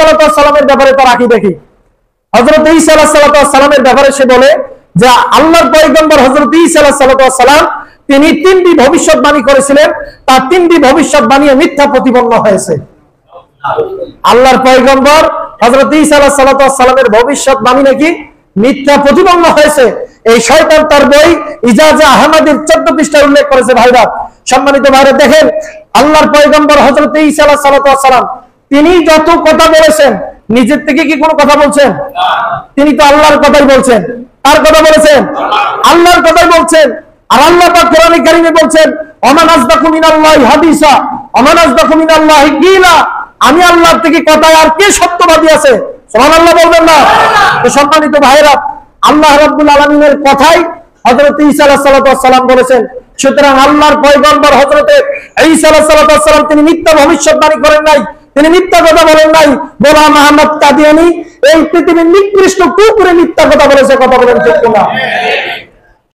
আলাইহিসসালামের ব্যাপারে তার আকীদা কি? হযরত ঈসা আলাইহিসসালামের ব্যাপারে সে বলে যে আল্লাহর পয়গম্বর হযরত ঈসা আলাইহিসসালাম তিনি তিনটি ভবিষ্যৎবাণী করেছিলেন, তার তিনটি ভবিষ্যৎবাণী মিথ্যা প্রতিপন্ন হয়েছে। আল্লাহর পয়গম্বর হযরত ঈসা আলাইহিসসালামের ভবিষ্যৎবাণী নাকি মিথ্যা প্রতিপন্ন হয়েছে। এই শয়তান তার বই ইজাজে আহমদীর 14 পৃষ্ঠায় উল্লেখ করেছে। ভাইরা, সম্মানিত ভাইরা, দেখেন আল্লাহর পয়গম্বর হযরত ঈসা আলাইহিস সালাম তিনি যত কথা বলেছেন, নিজের থেকে কি কোনো কথা বলছেন? তিনি তো আল্লাহর কথাই বলছেন। কার কথা বলেছেন? আল্লাহর কথাই বলছেন। আর আল্লাহ পাক কোরআনে কারীমে বলছেন, ওমান আসদাকু মিনাল্লাহি হাদিসা ওমান আসদাকু মিনাল্লাহি কিলা, আমি আল্লাহর থেকে কথায় আর কে সত্যবাদী আছে? সুবহানাল্লাহ বলবেন না? তো সম্মানিত ভাইরা, আল্লাহ রাব্বুল আলামিনের কথাই হযরত ঈসা আলাইহিস সালাম বলেছেন। সুতরাং আল্লাহর পয়গম্বর হযরত ঈসা আলাইহিস সালাম তিনি মিথ্যা ভবিষ্যৎবাণী করেন নাই, তিনি মিথ্যা কথা বলেন নাই। গোলাম আহমদ কাদিয়ানী এই পৃথিবীর নিকৃষ্ট কুকুরে মিথ্যা কথা বলেছে। কথা বলেন ঠিক কিনা?